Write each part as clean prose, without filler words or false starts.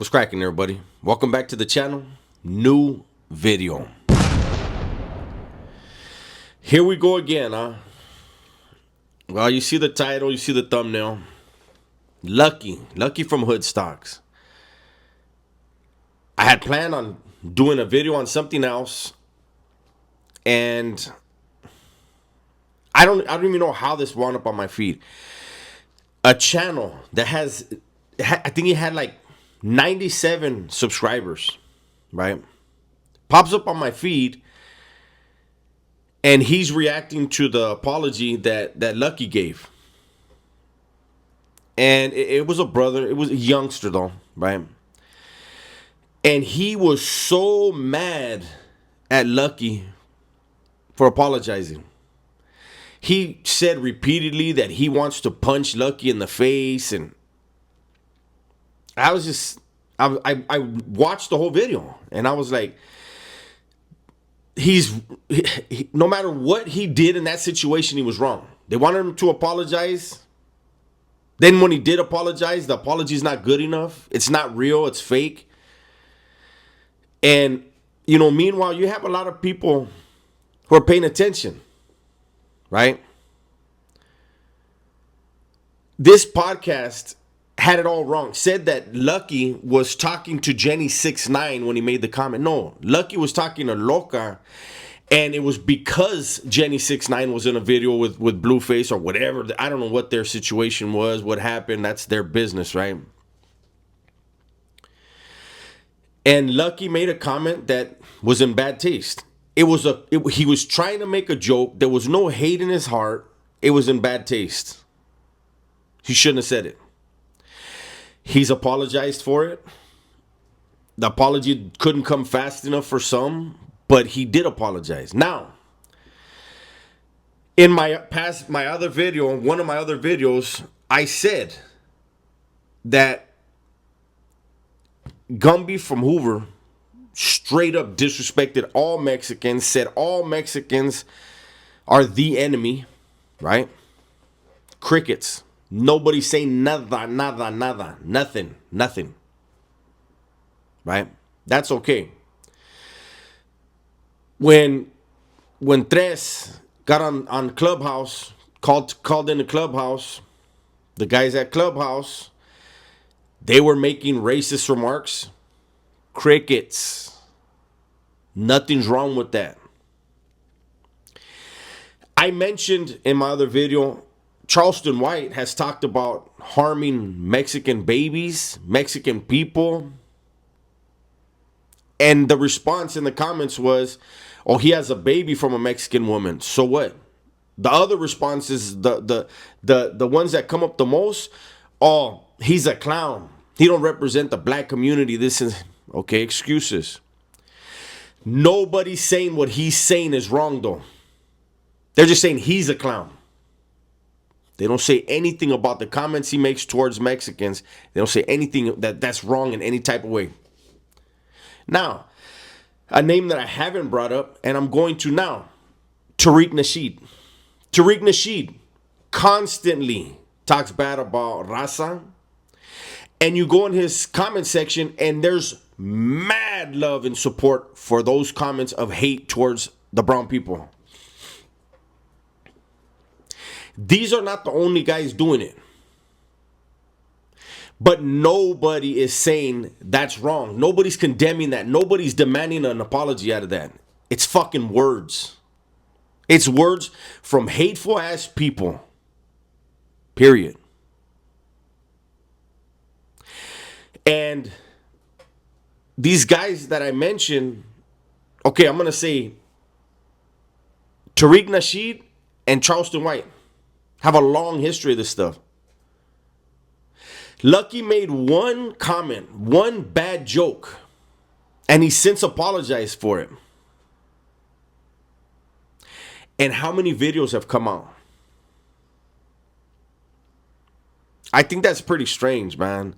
What's cracking, everybody? Welcome back to the channel. New video. Here we go again, huh? Well, you see the title, you see the thumbnail. Lucky from Hoodstocks. I had planned on doing a video on something else, and I don't even know how this wound up on my feed. A channel that has, I think it had like 97 subscribers, right? Pops up on my feed, and he's reacting to the apology that Lucky gave. And it was a brother, it was a youngster though, right? And he was so mad at Lucky for apologizing. He said repeatedly that he wants to punch Lucky in the face, and I watched the whole video, and I was like, no matter what he did in that situation, he was wrong. They wanted him to apologize. Then when he did apologize, the apology is not good enough. It's not real. It's fake. And, meanwhile, you have a lot of people who are paying attention, right? This podcast had it all wrong. Said that Lucky was talking to Jenny 6ix9ine when he made the comment. No, Lucky was talking to Loca, and it was because Jenny 6ix9ine was in a video with Blueface or whatever. I don't know what their situation was, what happened. That's their business, right? And Lucky made a comment that was in bad taste. He was trying to make a joke. There was no hate in his heart. It was in bad taste. He shouldn't have said it. He's apologized for it. The apology couldn't come fast enough for some, but he did apologize. Now, in one of my other videos, I said that Gumby from Hoover straight up disrespected all Mexicans, said all Mexicans are the enemy, right? Crickets. Nobody saying nada, nothing. Right? That's okay. When Tres got on Clubhouse, called into Clubhouse, the guys at Clubhouse, they were making racist remarks. Crickets. Nothing's wrong with that. I mentioned in my other video, Charleston White has talked about harming Mexican babies, Mexican people. And the response in the comments was, oh, he has a baby from a Mexican woman. So what? The other responses, the ones that come up the most, oh, he's a clown. He don't represent the black community. This is, okay, excuses. Nobody's saying what he's saying is wrong, though. They're just saying he's a clown. They don't say anything about the comments he makes towards Mexicans. They don't say anything that's wrong in any type of way. Now, a name that I haven't brought up, and I'm going to now, Tariq Nasheed. Tariq Nasheed constantly talks bad about Raza. And you go in his comment section, and there's mad love and support for those comments of hate towards the brown people. These are not the only guys doing it. But nobody is saying that's wrong. Nobody's condemning that. Nobody's demanding an apology out of that. It's fucking words. It's words from hateful ass people. Period. And these guys that I mentioned, okay, I'm going to say Tariq Nasheed and Charleston White have a long history of this stuff. Lucky made one comment, one bad joke, and he since apologized for it. And how many videos have come out? I think that's pretty strange, man.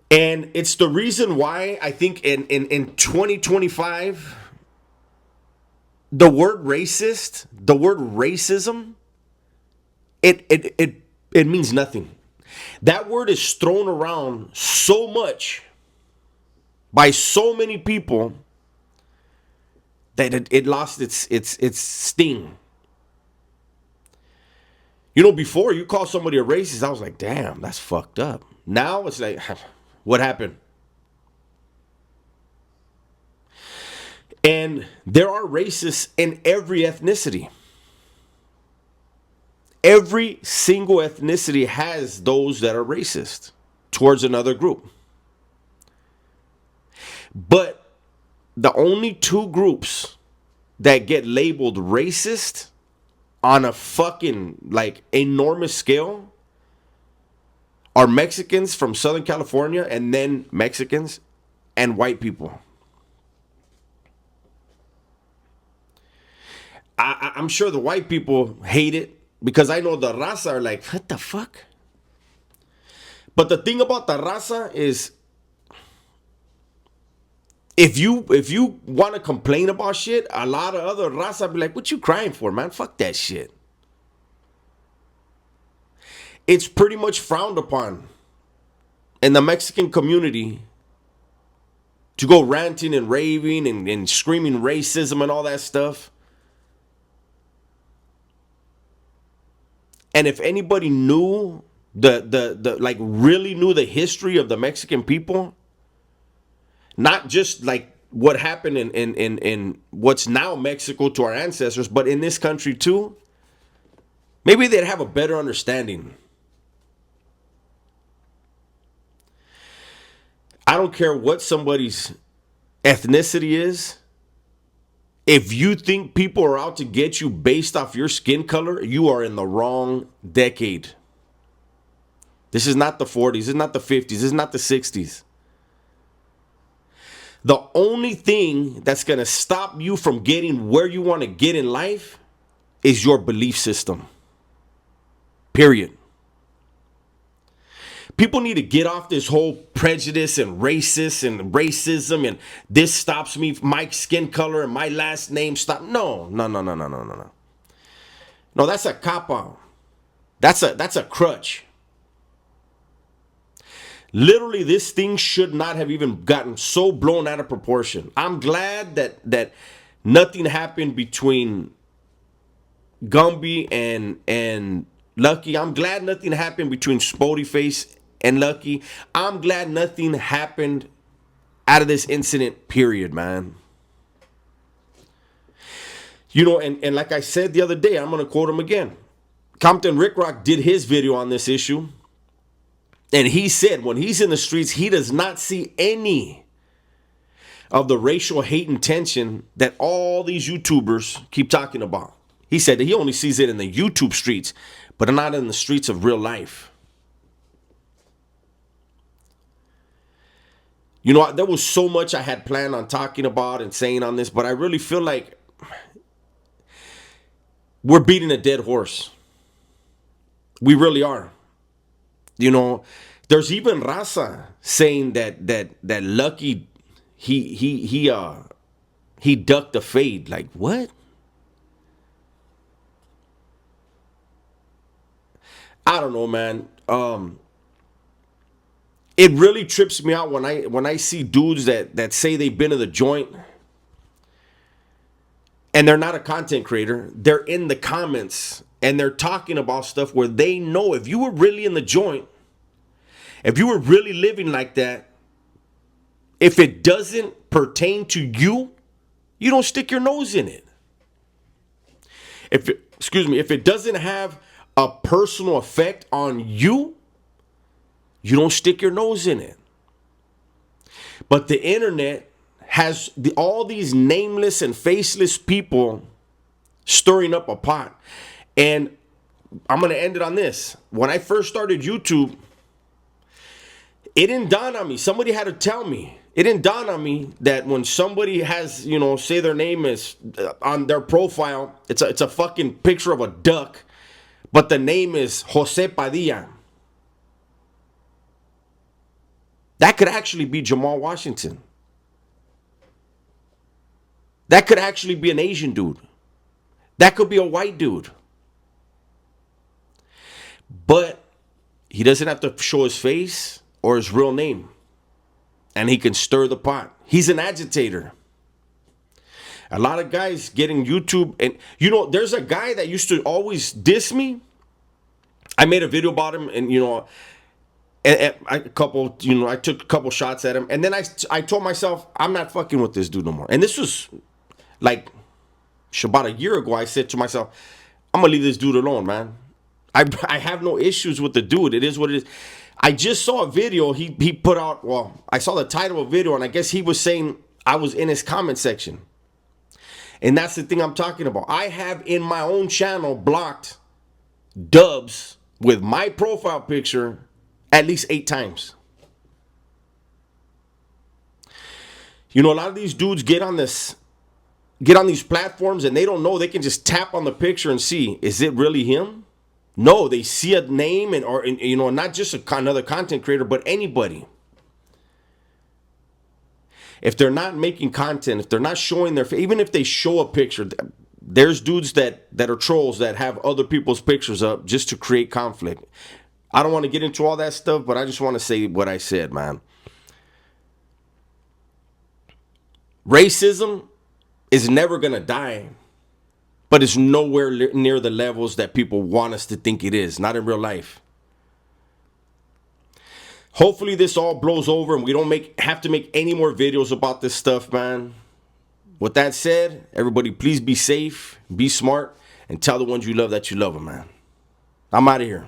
And it's the reason why I think in 2025, the word racist, the word racism, it means nothing. That word is thrown around so much by so many people that it lost its sting. You know, before you call somebody a racist, I was like, damn, that's fucked up. Now it's like, what happened? And there are racists in every ethnicity. Every single ethnicity has those that are racist towards another group. But the only two groups that get labeled racist on a fucking like enormous scale are Mexicans from Southern California, and then Mexicans and white people. I'm sure the white people hate it because I know the raza are like, what the fuck? But the thing about the raza is, if you want to complain about shit, a lot of other raza be like, what you crying for, man? Fuck that shit. It's pretty much frowned upon in the Mexican community to go ranting and raving and screaming racism and all that stuff. And if anybody knew the like really knew the history of the Mexican people, not just like what happened in what's now Mexico to our ancestors, but in this country too, maybe they'd have a better understanding. I don't care what somebody's ethnicity is. If you think people are out to get you based off your skin color, you are in the wrong decade. This is not the 40s. This is not the 50s. This is not the 60s. The only thing that's going to stop you from getting where you want to get in life is your belief system. Period. People need to get off this whole prejudice and racism and this stops me, my skin color and my last name stop. No. No, that's a cop out. That's a crutch. Literally, this thing should not have even gotten so blown out of proportion. I'm glad that nothing happened between Gumby and Lucky. I'm glad nothing happened between Spody Face and Lucky. I'm glad nothing happened out of this incident, period, man. You know, and like I said the other day, I'm going to quote him again. Compton Rick Rock did his video on this issue. And he said when he's in the streets, he does not see any of the racial hate and tension that all these YouTubers keep talking about. He said that he only sees it in the YouTube streets, but not in the streets of real life. You know, there was so much I had planned on talking about and saying on this, but I really feel like we're beating a dead horse. We really are. You know, there's even raza saying that Lucky he ducked the fade. Like, what? I don't know, man. It really trips me out when I see dudes that say they've been to the joint and they're not a content creator. They're in the comments and they're talking about stuff where they know if you were really in the joint, if you were really living like that, if it doesn't pertain to you, you don't stick your nose in it. If it doesn't have a personal effect on you, you don't stick your nose in it. But the internet has all these nameless and faceless people stirring up a pot. And I'm going to end it on this. When I first started YouTube, it didn't dawn on me. Somebody had to tell me. It didn't dawn on me that when somebody has, you know, say their name is on their profile, it's a fucking picture of a duck, but the name is Jose Padilla. That could actually be Jamal Washington. That could actually be an Asian dude. That could be a white dude. But he doesn't have to show his face or his real name. and he can stir the pot. He's an agitator. A lot of guys getting YouTube, and you know, there's a guy that used to always diss me. I made a video about him, and you know, I took a couple shots at him, and then I told myself, I'm not fucking with this dude no more. And this was like about a year ago. I said to myself, I'm gonna leave this dude alone, man. I have no issues with the dude. It is what it is. I just saw a video he put out. Well, I saw the title of a video, and I guess he was saying I was in his comment section. And that's the thing I'm talking about. I have in my own channel blocked Dubs with my profile picture at least 8 times. You know, a lot of these dudes get on these platforms and they don't know. They can just tap on the picture and see, is it really him? No, they see a name or you know, not just another content creator, but anybody. If they're not making content, if they're not showing their face, even if they show a picture, there's dudes that are trolls that have other people's pictures up just to create conflict. I don't want to get into all that stuff, but I just want to say what I said, man. Racism is never going to die, but it's nowhere near the levels that people want us to think it is. Not in real life. Hopefully this all blows over and we don't have to make any more videos about this stuff, man. With that said, everybody please be safe, be smart, and tell the ones you love that you love them, man. I'm out of here.